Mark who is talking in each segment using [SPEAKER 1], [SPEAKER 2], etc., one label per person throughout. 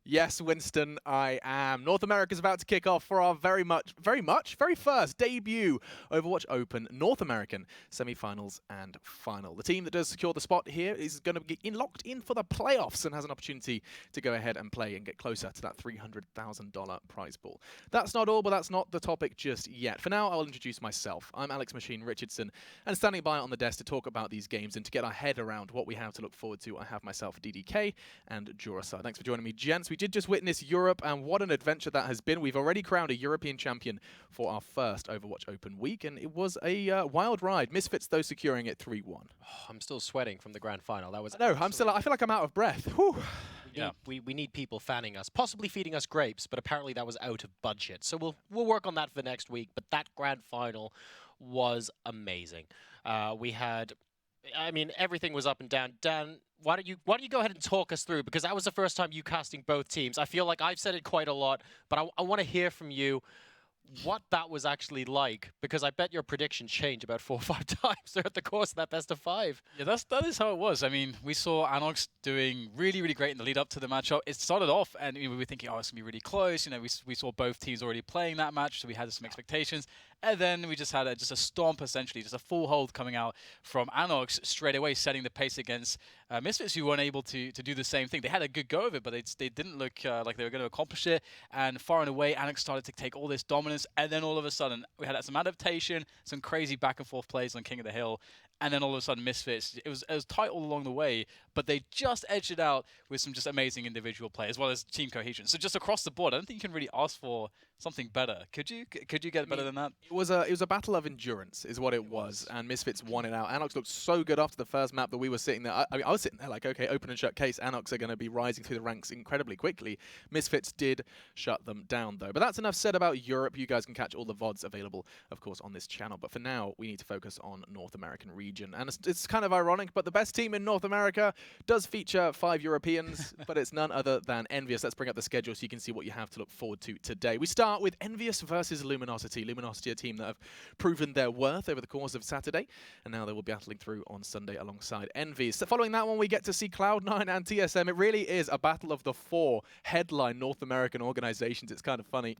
[SPEAKER 1] Yes, Winston, I am. North America's about to kick off for our very first debut Overwatch Open North American semi-finals and final. The team that does secure the spot here is going to be locked in for the playoffs and has an opportunity to go ahead and play and get closer to that $300,000 prize pool. That's not all, but that's not the topic just yet. For now, I'll introduce myself. I'm Alex Machine Richardson, and standing by on the desk to talk about these games and to get our head around what we have to look forward to, I have myself, DDK, and Jurasai. Thanks for joining me, gents. We did just witness Europe, and what an adventure that has been. We've already crowned a European champion for our first Overwatch Open week, and it was a wild ride. Misfits, though, securing it 3-1.
[SPEAKER 2] Oh, I'm still sweating from the grand final. That was.
[SPEAKER 1] No, I feel like I'm out of breath. Whew.
[SPEAKER 2] We need people fanning us, possibly feeding us grapes, but apparently that was out of budget. So we'll work on that for next week. But that grand final was amazing. We had, I mean, everything was up and down. Dan, why don't you go ahead and talk us through, because that was the first time you casting both teams. I feel like I've said it quite a lot, but I want to hear from you what that was actually like, because I bet your predictions changed about 4 or 5 times throughout the course of that best of 5.
[SPEAKER 3] Yeah, that is how it was. I mean, we saw Anox doing really, really great in the lead up to the matchup. It started off, and we were thinking, oh, it's gonna be really close. You know, we saw both teams already playing that match, so we had some expectations. And then we just had just a stomp, essentially, just a full hold coming out from Anox straight away, setting the pace against Misfits, who weren't able to do the same thing. They had a good go of it, but they didn't look like they were going to accomplish it. And far and away, Anox started to take all this dominance. And then all of a sudden, we had some adaptation, some crazy back and forth plays on King of the Hill. And then all of a sudden, Misfits, it was tight all along the way, but they just edged it out with some just amazing individual play, as well as team cohesion. So just across the board, I don't think you can really ask for something better. Could you get better than that?
[SPEAKER 1] It was a battle of endurance, is what it was, and Misfits won it out. Anox looked so good after the first map that we were sitting there. I mean, I was sitting there like, okay, open and shut case. Anox are going to be rising through the ranks incredibly quickly. Misfits did shut them down, though. But that's enough said about Europe. You guys can catch all the VODs available, of course, on this channel. But for now, we need to focus on North American region. And it's kind of ironic, but the best team in North America does feature 5 Europeans, but it's none other than EnVyUs. Let's bring up the schedule so you can see what you have to look forward to today. We start with EnVyUs versus Luminosity. Luminosity, a team that have proven their worth over the course of Saturday, and now they will be battling through on Sunday alongside EnVyUs. So following that one, we get to see Cloud9 and TSM. It really is a battle of the 4 headline North American organizations. It's kind of funny.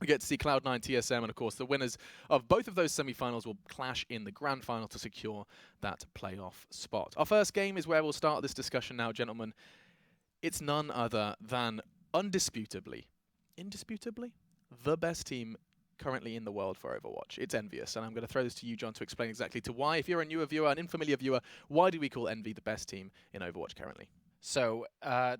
[SPEAKER 1] We get to see Cloud9, TSM, and of course the winners of both of those semi-finals will clash in the grand final to secure that playoff spot. Our first game is where we'll start this discussion now, gentlemen. It's none other than indisputably, the best team currently in the world for Overwatch. It's EnVyUs, and I'm going to throw this to you, John, to explain exactly to why. If you're a newer viewer, an unfamiliar viewer, why do we call Envy the best team in Overwatch currently?
[SPEAKER 2] So,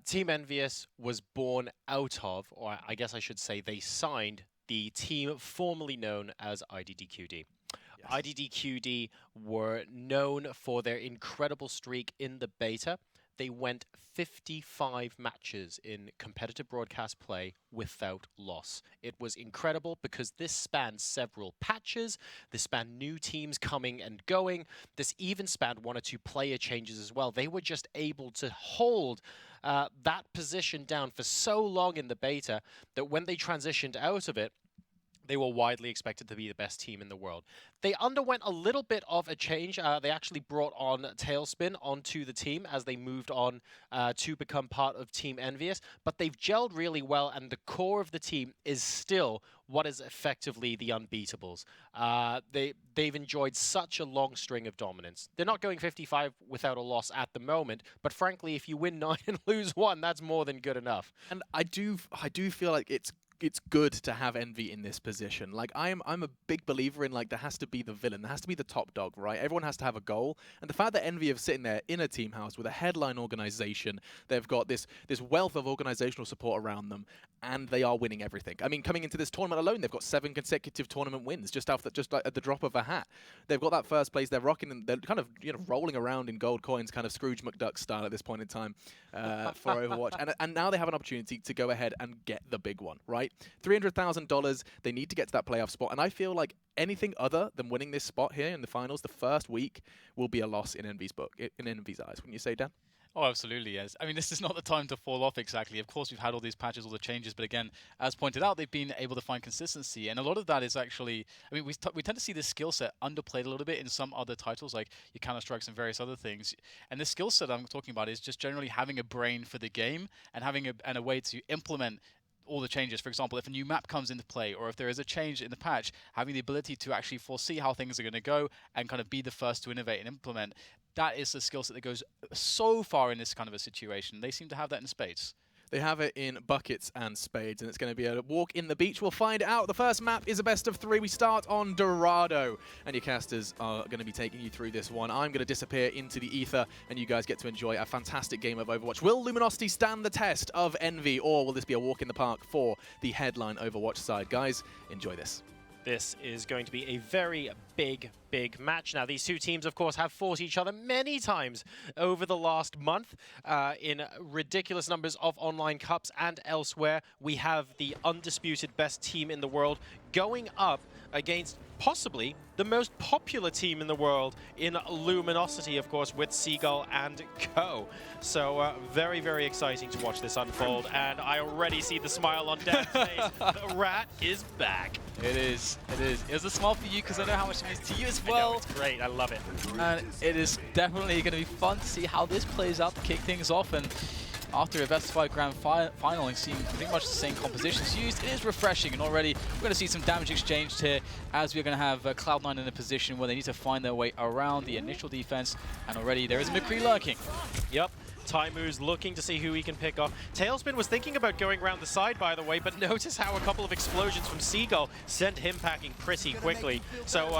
[SPEAKER 2] Team EnVyUs was born out of, or I guess I should say they signed, the team formerly known as IDDQD. Yes. IDDQD were known for their incredible streak in the beta. They went 55 matches in competitive broadcast play without loss. It was incredible because this spanned several patches, this spanned new teams coming and going, this even spanned 1 or 2 player changes as well. They were just able to hold that position down for so long in the beta that when they transitioned out of it, they were widely expected to be the best team in the world. They underwent a little bit of a change. They actually brought on Tailspin onto the team as they moved on to become part of Team EnVyUs, but they've gelled really well, and the core of the team is still what is effectively the unbeatables. They've enjoyed such a long string of dominance. They're not going 55 without a loss at the moment, but frankly, if you win 9 and lose 1, that's more than good enough.
[SPEAKER 1] And I do feel like it's good to have Envy in this position. Like, I'm a big believer in, like, there has to be the villain, there has to be the top dog, right? Everyone has to have a goal. And the fact that Envy are sitting there in a team house with a headline organization, they've got this wealth of organizational support around them, and they are winning everything. I mean, coming into this tournament alone, they've got 7 consecutive tournament wins just like at the drop of a hat. They've got that first place. They're rocking, and they're kind of, you know, rolling around in gold coins, kind of Scrooge McDuck style at this point in time for Overwatch. And now they have an opportunity to go ahead and get the big one, right? $300,000. They need to get to that playoff spot, and I feel like anything other than winning this spot here in the finals, the first week, will be a loss in Envy's book, in Envy's eyes. Wouldn't you say, Dan?
[SPEAKER 3] Oh, absolutely, yes. I mean, this is not the time to fall off exactly. Of course, we've had all these patches, all the changes, but again, as pointed out, they've been able to find consistency. And a lot of that is actually, I mean, we tend to see this skill set underplayed a little bit in some other titles, like your Counter-Strikes and various other things. And the skill set I'm talking about is just generally having a brain for the game and having a way to implement all the changes. For example, if a new map comes into play or if there is a change in the patch, having the ability to actually foresee how things are going to go and kind of be the first to innovate and implement. That is the skill set that goes so far in this kind of a situation. They seem to have that in spades.
[SPEAKER 1] They have it in buckets and spades, and it's going to be a walk in the beach. We'll find out. The first map is a best of 3. We start on Dorado, and your casters are going to be taking you through this one. I'm going to disappear into the ether, and you guys get to enjoy a fantastic game of Overwatch. Will Luminosity stand the test of Envy, or will this be a walk in the park for the headline Overwatch side? Guys, enjoy this.
[SPEAKER 2] This is going to be a very big match. Now, these two teams, of course, have fought each other many times over the last month in ridiculous numbers of online cups and elsewhere. We have the undisputed best team in the world going up against possibly the most popular team in the world in Luminosity, of course, with Seagull and co. So very, very exciting to watch this unfold, and I already see the smile on Dan's face. The rat is back.
[SPEAKER 3] It is. It is. It was a smile for you because I know how much it means to you as well.
[SPEAKER 2] I know, it's great. I love it.
[SPEAKER 3] And it is definitely going to be fun to see how this plays out to kick things off. And after a best-of-5 grand final and seeing pretty much the same compositions used, it is refreshing. And already we're going to see some damage exchanged here as we're going to have Cloud9 in a position where they need to find their way around the initial defense. And already there is a McCree lurking.
[SPEAKER 2] Yep. Taimu's looking to see who he can pick off. Tailspin was thinking about going around the side, by the way, but notice how a couple of explosions from Seagull sent him packing pretty quickly. So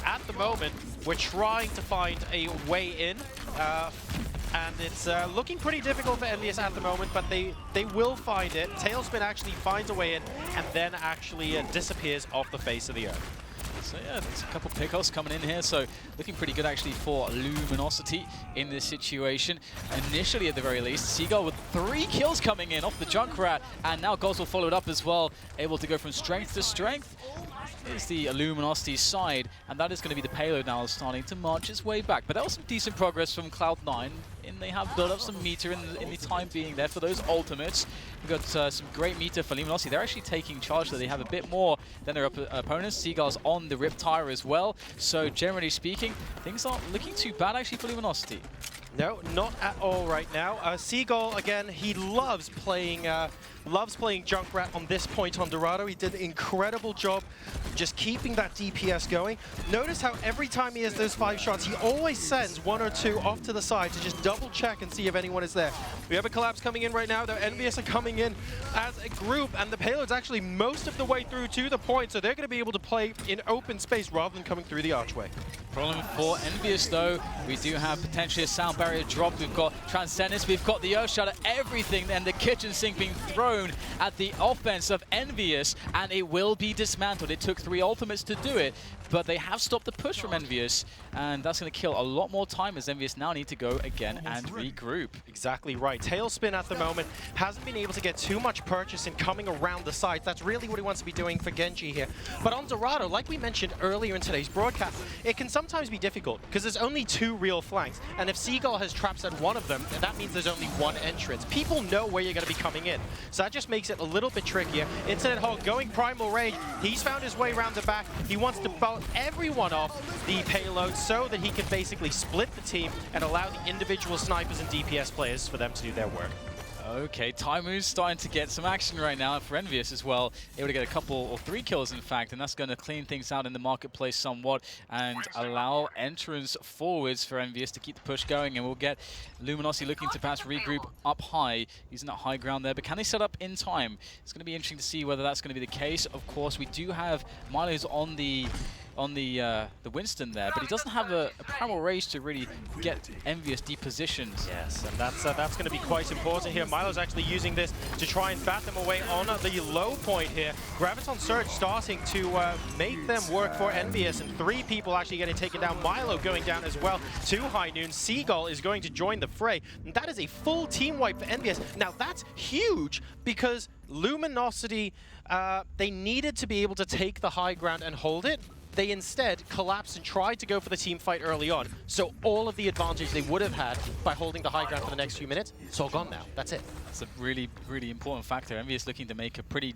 [SPEAKER 2] at the moment, we're trying to find a way in. And it's looking pretty difficult for EnVyUs at the moment, but they will find it. Tailspin actually finds a way in and then actually disappears off the face of the earth.
[SPEAKER 3] So yeah, there's a couple pickoffs coming in here, so looking pretty good actually for Luminosity in this situation. Initially, at the very least, Seagull with 3 kills coming in off the Junkrat, and now Goswell followed up as well, able to go from strength to strength. Is the Luminosity side, and that is going to be the payload now starting to march its way back. But that was some decent progress from Cloud9, and they have built up some meter in the time being there for those ultimates. We've got some great meter for Luminosity. They're actually taking charge, so they have a bit more than their opponents. Seagull's on the Riptire as well, so generally speaking, things aren't looking too bad actually for Luminosity.
[SPEAKER 2] No, not at all right now. Seagull, again, he loves playing Junkrat on this point on Dorado. He did an incredible job just keeping that DPS going. Notice how every time he has those 5 shots, he always sends 1 or 2 off to the side to just double check and see if anyone is there. We have a collapse coming in right now, though. EnVyUs are coming in as a group, and the payload's actually most of the way through to the point, so they're going to be able to play in open space rather than coming through the archway.
[SPEAKER 3] Problem for EnVyUs, though, we do have potentially a sound barrier drop. We've got Transcendence, we've got the Earthshatter, everything, and the kitchen sink being thrown at the offense of EnVyUs, and it will be dismantled. It took 3 ultimates to do it, but they have stopped the push from EnVyUs, and that's going to kill a lot more time as EnVyUs now need to go again and regroup.
[SPEAKER 2] Exactly right. Tailspin at the moment hasn't been able to get too much purchase in coming around the sides. That's really what he wants to be doing for Genji here. But on Dorado, like we mentioned earlier in today's broadcast, it can sometimes be difficult because there's only 2 real flanks, and if Seagull has traps at one of them, that means there's only 1 entrance. People know where you're going to be coming in, so that just makes it a little bit trickier. Incident Hog going Primal Rage. He's found his way around the back. He wants to bolt everyone off the payload so that he can basically split the team and allow the individual snipers and DPS players for them to do their work.
[SPEAKER 3] Okay, Taimu's starting to get some action right now for EnVyUs as well. Able to get a couple or 3 kills, in fact, and that's going to clean things out in the marketplace somewhat and allow entrance forwards for EnVyUs to keep the push going. And we'll get Luminosity looking to perhaps regroup up high, using that high ground there. But can they set up in time? It's going to be interesting to see whether that's going to be the case. Of course, we do have Milo's on the Winston there, but he doesn't have a primal rage to really get EnVyUs depositioned.
[SPEAKER 2] Yes, and that's going to be quite important here. Milo's actually using this to try and bat them away on the low point here. Graviton Surge starting to make them work for EnVyUs, and 3 people actually getting taken down. Milo going down as well to High Noon. Seagull is going to join the fray, and that is a full team wipe for EnVyUs. Now that's huge because Luminosity, they needed to be able to take the high ground and hold it. they instead collapsed and tried to go for the team fight early on. So all of the advantage they would have had by holding the high ground for the next few minutes, it's all gone now. That's it.
[SPEAKER 3] That's a really, really important factor. EnVyUs looking to make a pretty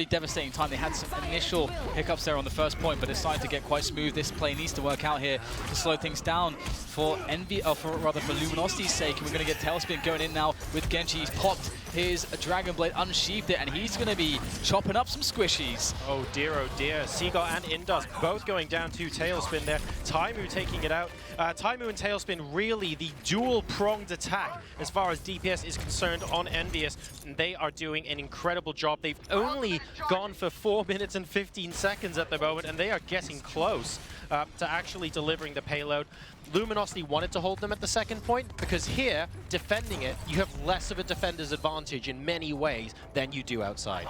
[SPEAKER 3] devastating time. They had some initial hiccups there on the first point, but it's starting to get quite smooth. This play needs to work out here to slow things down for for Luminosity's sake. And we're going to get Tailspin going in now with Genji. He's popped his Dragon Blade, unsheathed it, and he's going to be chopping up some squishies.
[SPEAKER 2] Oh dear, Seagull and Indus both going down to Tailspin there. Taimu taking it out. Taimu and Tailspin really the dual-pronged attack as far as DPS is concerned on EnVyUs. And they are doing an incredible job. They've only gone for 4 minutes and 15 seconds at the moment, and they are getting close to actually delivering the payload. Luminosity wanted to hold them at the second point because here, defending it, you have less of a defender's advantage in many ways than you do outside.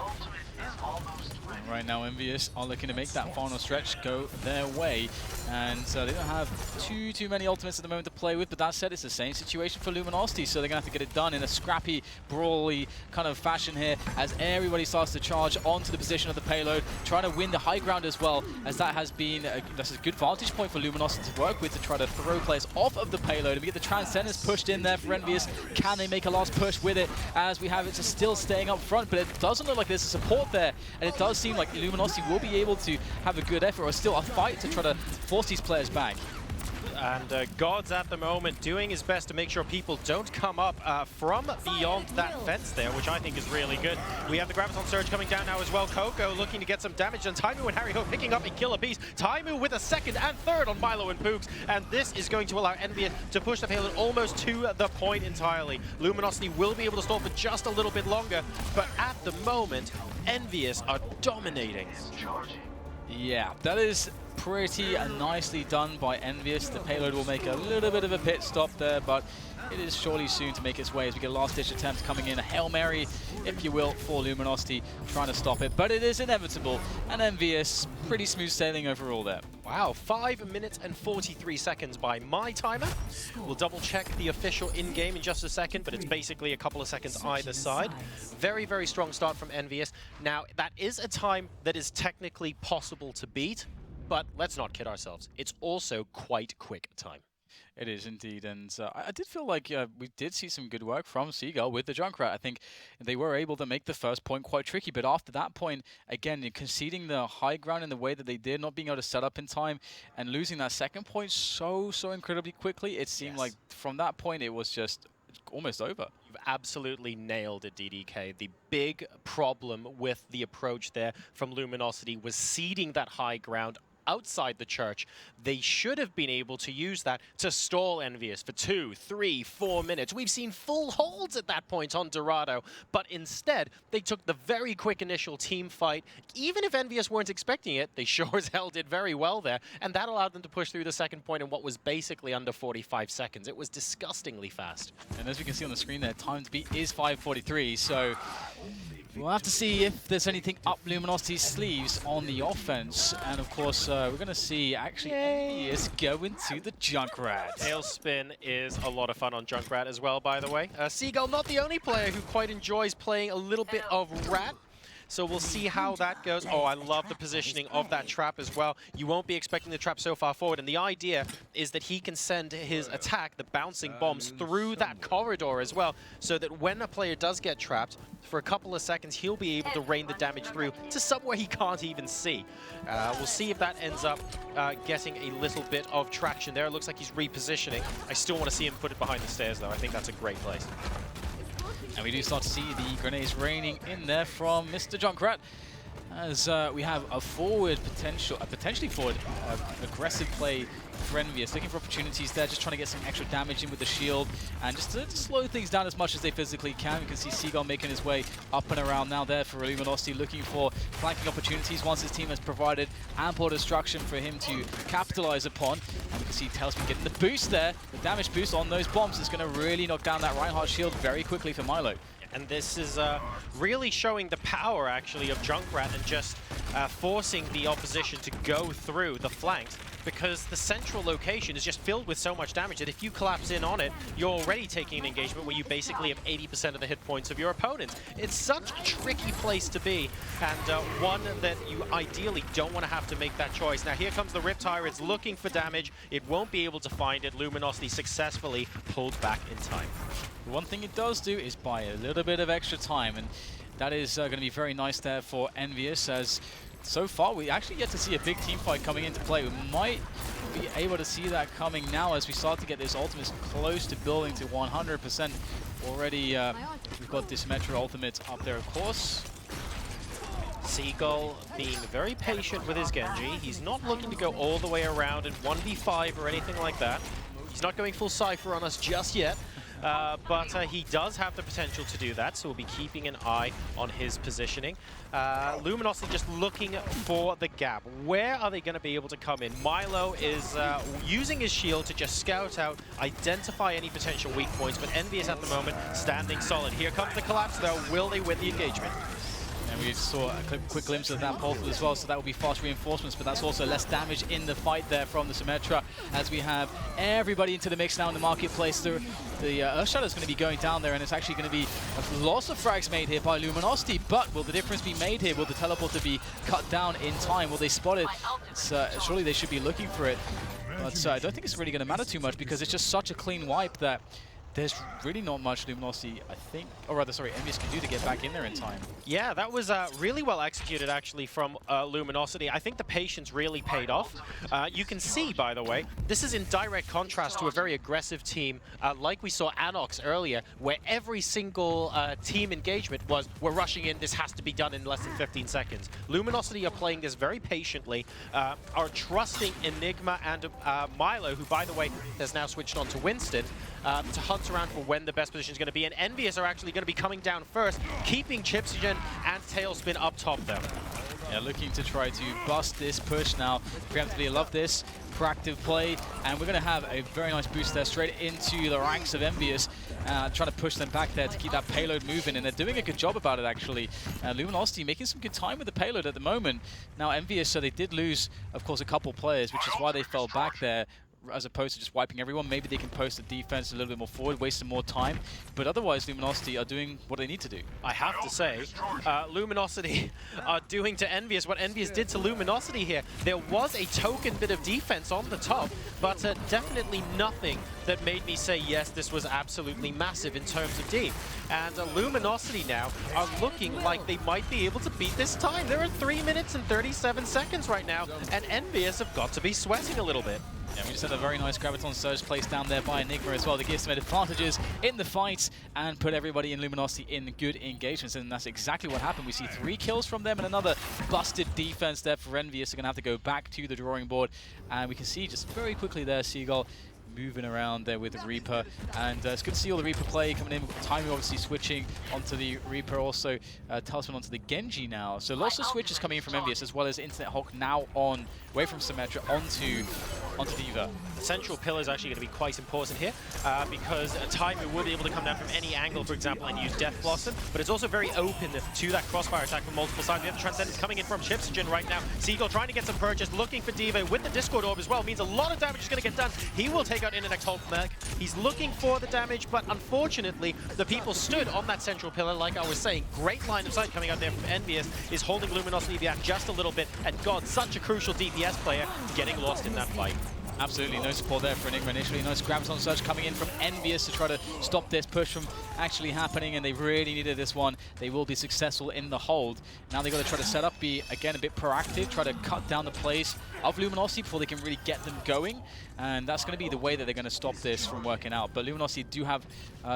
[SPEAKER 3] Right now, EnVyUs are looking to make that final stretch go their way, and they don't have too many ultimates at the moment to play with. But that said, it's the same situation for Luminosity, so they're gonna have to get it done in a scrappy, brawly kind of fashion here as everybody starts to charge onto the position of the payload, trying to win the high ground as well, as that has been that's a good vantage point for Luminosity to work with to try to throw players off of the payload. And we get the Transcendence pushed in there for EnVyUs. Can they make a last push with it? As we have it just still staying up front, but it doesn't look like there's a support there, and it does seem like Luminosity will be able to have a good effort, or still a fight to try to force these players back.
[SPEAKER 2] And Gods at the moment doing his best to make sure people don't come up from beyond that fence there, which I think is really good. We have the Graviton Surge coming down now as well. Coco looking to get some damage, and Taimu and Harry Ho picking up a kill apiece. Taimu with a second and third on Milo and Pooks, and this is going to allow EnVyUs to push the payload almost to the point entirely. Luminosity will be able to stall for just a little bit longer, but at the moment, EnVyUs are dominating.
[SPEAKER 3] Yeah, that is pretty nicely done by EnVyUs. The payload will make a little bit of a pit stop there, but it is surely soon to make its way as we get a last-ditch attempt coming in. A Hail Mary, if you will, for Luminosity, trying to stop it. But it is inevitable, and EnVyUs, pretty smooth sailing overall there.
[SPEAKER 2] Wow, 5 minutes and 43 seconds by my timer. We'll double-check the official in-game in just a second, but it's basically a couple of seconds either side. Very, very strong start from EnVyUs. Now, that is a time that is technically possible to beat, but let's not kid ourselves. It's also quite quick time.
[SPEAKER 3] It is indeed, and I did feel like we did see some good work from Seagull with the Junkrat. I think they were able to make the first point quite tricky, but after that point, again, conceding the high ground in the way that they did, not being able to set up in time, and losing that second point so incredibly quickly, it seemed like from that point it was just almost over.
[SPEAKER 2] You've absolutely nailed it, DDK. The big problem with the approach there from Luminosity was ceding that high ground outside the church. They should have been able to use that to stall EnVyUs for 2, 3, 4 minutes. We've seen full holds at that point on Dorado, but instead they took the very quick initial team fight. Even if EnVyUs weren't expecting it, they sure as hell did very well there, and that allowed them to push through the second point in what was basically under 45 seconds. It was disgustingly fast.
[SPEAKER 3] And as we can see on the screen there, time to beat is 5:43, so we'll have to see if there's anything up Luminosity's sleeves on the offense. And of course, we're going to see actually EnVyUs going to the Junkrat.
[SPEAKER 2] Tailspin is a lot of fun on Junkrat as well, by the way. Seagull, not the only player who quite enjoys playing a little bit of Rat. So we'll see how that goes. Oh, I love the positioning of that trap as well. You won't be expecting the trap so far forward. And the idea is that he can send his attack, the bouncing bombs, through that corridor as well, so that when a player does get trapped, for a couple of seconds, he'll be able to rain the damage through to somewhere he can't even see. We'll see if that ends up getting a little bit of traction there. It looks like he's repositioning. I still want to see him put it behind the stairs, though. I think that's a great place.
[SPEAKER 3] And we do start to see the grenades raining in there from Mr. Junkrat, as we have a potentially forward aggressive play for EnVyUs, looking for opportunities there, just trying to get some extra damage in with the shield, and just to slow things down as much as they physically can. We can see Seagull making his way up and around now there for Luminosity, looking for flanking opportunities once his team has provided ample destruction for him to capitalize upon. And we can see Tailspin getting the boost there, the damage boost on those bombs is going to really knock down that Reinhardt shield very quickly for Milo.
[SPEAKER 2] And this is really showing the power, actually, of Junkrat and just forcing the opposition to go through the flanks. because the central location is just filled with so much damage that if you collapse in on it, you're already taking an engagement where you basically have 80% of the hit points of your opponent. It's such a tricky place to be, and one that you ideally don't want to have to make that choice. Now here comes the Riptire, it's looking for damage, it won't be able to find it. Luminosity successfully pulled back in time.
[SPEAKER 3] One thing it does do is buy a little bit of extra time, and that is going to be very nice there for EnVyUs, as so far we actually get to see a big team fight coming into play. We might be able to see that coming now as we start to get this ultimates close to building to 100%. Already we've got this Metro ultimate up there, of course.
[SPEAKER 2] Seagull being very patient with his Genji. He's not looking to go all the way around in 1v5 or anything like that. He's not going full Cypher on us just yet. But he does have the potential to do that, so we'll be keeping an eye on his positioning. Luminosity just looking for the gap. Where are they going to be able to come in? Milo is using his shield to just scout out, identify any potential weak points, but EnVyUs at the moment standing solid. Here comes the collapse, though. Will they win the engagement?
[SPEAKER 3] And we saw a quick glimpse of that portal as well, so that will be fast reinforcements, but that's also less damage in the fight there from the Symmetra, as we have everybody into the mix now in the marketplace. The Earthshadow is going to be going down there, and it's actually going to be a loss of frags made here by Luminosity, but will the difference be made here? Will the teleporter be cut down in time? Will they spot it? Surely they should be looking for it, but I don't think it's really going to matter too much, because it's just such a clean wipe that there's really not much Luminosity, I think, or rather, sorry, EnVyUs can do to get back in there in time.
[SPEAKER 2] Yeah, that was really well executed, actually, from Luminosity. I think the patience really paid off. You can see, by the way, this is in direct contrast to a very aggressive team like we saw Anox earlier, where every single team engagement was, we're rushing in, this has to be done in less than 15 seconds. Luminosity are playing this very patiently, are trusting Enigma and Milo, who, by the way, has now switched on to Winston, to hunt around for when the best position is going to be, and EnVyUs are actually going to be coming down first, keeping Chipsogen and Tailspin up top though.
[SPEAKER 3] Yeah, looking to try to bust this push now. Preemptively, love this proactive play, and we're going to have a very nice boost there straight into the ranks of EnVyUs, trying to push them back there to keep that payload moving, and they're doing a good job about it actually. Luminosity making some good time with the payload at the moment. Now EnVyUs, so they did lose, of course, a couple players, which is why they fell back there, as opposed to just wiping everyone. Maybe they can post the defense a little bit more forward, waste some more time. But otherwise, Luminosity are doing what they need to do.
[SPEAKER 2] I have to say, Luminosity are doing to EnVyUs what EnVyUs did to Luminosity here. There was a token bit of defense on the top, but definitely nothing that made me say, yes, this was absolutely massive in terms of D. And Luminosity now are looking like they might be able to beat this time. They're at 3 minutes and 37 seconds right now, and EnVyUs have got to be sweating a little bit.
[SPEAKER 3] Yeah, we just had a very nice Graviton Surge placed down there by Enigma as well to give some advantages in the fight and put everybody in Luminosity in good engagements, and that's exactly what happened. We see 3 kills from them and another busted defense there for EnVyUs. They're going to have to go back to the drawing board, and we can see just very quickly there Seagull moving around there with the Reaper, and it's good to see all the Reaper play coming in. Timing obviously switching onto the Reaper, also Talisman onto the Genji now. So lots of switches coming in from EnVyUs, as well as Internet Hulk now on, away from Symmetra onto D.Va.
[SPEAKER 2] The central pillar is actually going to be quite important here, because Timer will be able to come down from any angle, for example, and use Death Blossom, but it's also very open to that crossfire attack from multiple sides. We have the Transcendence coming in from Chipsogen right now. Seagull trying to get some purchase, looking for D.Va with the Discord Orb as well, means a lot of damage is going to get done. He will take out Internet Hulk mech. He's looking for the damage, but unfortunately, the people stood on that central pillar, like I was saying. Great line of sight coming out there from EnVyUs, is holding Luminosity back just a little bit, and God, such a crucial DPS player getting lost in that fight.
[SPEAKER 3] Absolutely no support there for Enigma initially. Nice Graviton Surge coming in from EnVyUs to try to stop this push from actually happening, and they really needed this one. They will be successful in the hold. Now they've got to try to set up, be again a bit proactive, try to cut down the plays of Luminosity before they can really get them going, and that's going to be the way that they're going to stop this from working out. But Luminosity do have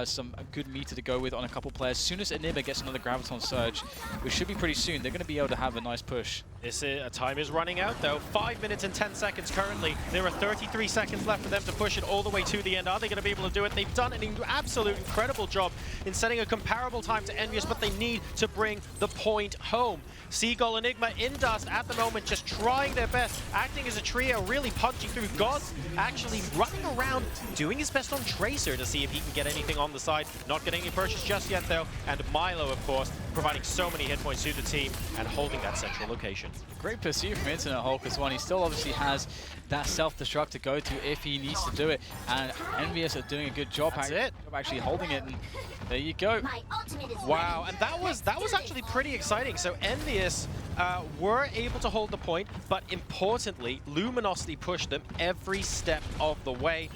[SPEAKER 3] some good meter to go with on a couple players. As soon as Enigma gets another Graviton Surge, which should be pretty soon, they're going to be able to have a nice push.
[SPEAKER 2] This time is running out though. 5 minutes and 10 seconds currently. There are 33 seconds left for them to push it all the way to the end. Are they going to be able to do it? They've done an absolute incredible job in setting a comparable time to EnVyUs, but they need to bring the point home. Seagull, Enigma in dust at the moment, just trying their best, acting as a trio, really punching through. God's actually running around, doing his best on Tracer to see if he can get anything on the side. Not getting any purchase just yet though, and Milo, of course, providing so many hit points to the team and holding that central location.
[SPEAKER 3] Great pursuit from Internet Hulk as well. He still obviously has that self-destruct to go to if he needs to do it. And EnVyUs are doing a good job actually holding it. And there you go.
[SPEAKER 2] Wow, and that was actually pretty exciting. So EnVyUs were able to hold the point, but importantly, Luminosity pushed them every step of the way.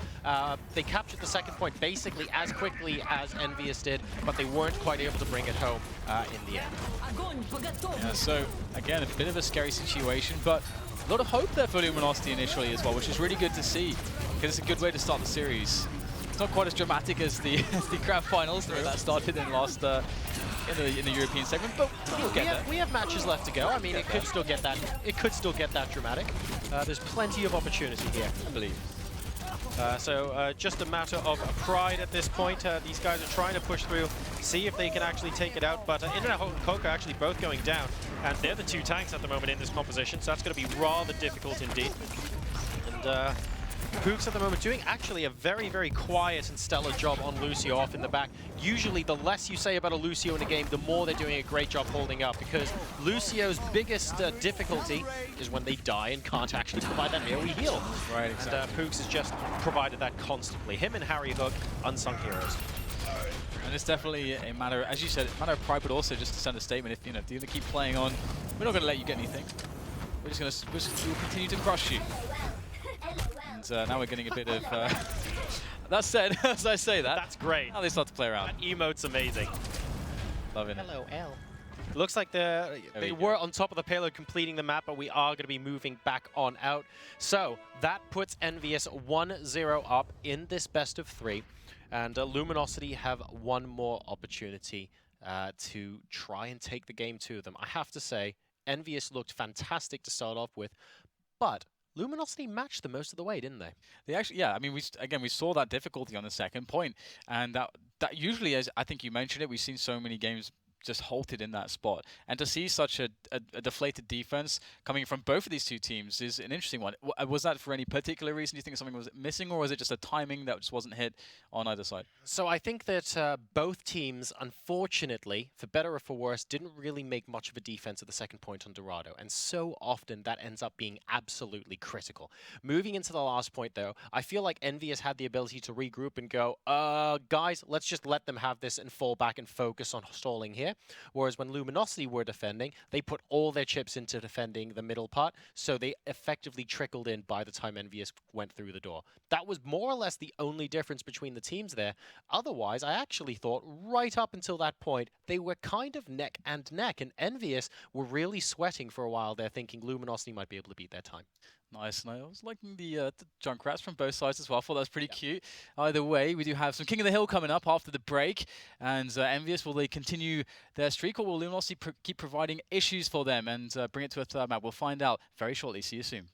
[SPEAKER 2] They captured the second point basically as quickly as EnVyUs did, but they weren't quite able to bring it home in the end.
[SPEAKER 3] Yeah, so again, a bit of a scary situation, but a lot of hope there for Luminosity initially as well, which is really good to see, because it's a good way to start the series. It's not quite as dramatic as the grand finals that started and lost in the European segment, but we'll get there.
[SPEAKER 2] We have matches left to go. I mean, it could still get that. It could still get that dramatic. There's plenty of opportunity here, I believe. So just a matter of pride at this point. These guys are trying to push through, see if they can actually take it out. But Internet Hulk and Coke are actually both going down, and they're the two tanks at the moment in this composition. So that's going to be rather difficult indeed. And Pooks at the moment doing actually a very, very quiet and stellar job on Lucio off in the back. Usually the less you say about a Lucio in a game, the more they're doing a great job holding up, because Lucio's biggest difficulty is when they die and can't actually provide that AoE heal.
[SPEAKER 3] Right, exactly.
[SPEAKER 2] And Pooks has just provided that constantly. Him and Harry Hook, unsung heroes.
[SPEAKER 3] And it's definitely a matter, as you said, a matter of pride, but also just to send a statement. If you're going to keep playing on, we're not going to let you get anything. We're just going to we'll continue to crush you. And now we're getting a bit of... that said, as I say that...
[SPEAKER 2] That's great.
[SPEAKER 3] Now they start to play around.
[SPEAKER 2] That emote's amazing.
[SPEAKER 3] Loving it.
[SPEAKER 2] Hello, L. It looks like they were on top of the payload completing the map, but we are going to be moving back on out. So that puts EnVyUs 1-0 up in this best of 3. And Luminosity have one more opportunity to try and take the game to them. I have to say, EnVyUs looked fantastic to start off with, but Luminosity matched them most of the way, didn't they?
[SPEAKER 3] They actually, yeah. I mean, we saw that difficulty on the second point, and that usually, as I think you mentioned it, we've seen so many games just halted in that spot. And to see such a deflated defense coming from both of these two teams is an interesting one. Was that for any particular reason? Do you think something was missing, or was it just a timing that just wasn't hit on either side?
[SPEAKER 2] So I think that both teams, unfortunately, for better or for worse, didn't really make much of a defense at the second point on Dorado. And so often that ends up being absolutely critical. Moving into the last point, though, I feel like EnVyUs had the ability to regroup and go, guys, let's just let them have this and fall back and focus on stalling here. Whereas when Luminosity were defending, they put all their chips into defending the middle part, so they effectively trickled in by the time EnVyUs went through the door. That was more or less the only difference between the teams there. Otherwise, I actually thought right up until that point, they were kind of neck and neck, and EnVyUs were really sweating for a while there, thinking Luminosity might be able to beat their time.
[SPEAKER 3] Nice, and I was liking the Junkrats from both sides as well. I thought that was pretty cute. Either way, we do have some King of the Hill coming up after the break, and EnVyUs, will they continue their streak, or will Luminosity keep providing issues for them and bring it to a third map? We'll find out very shortly. See you soon.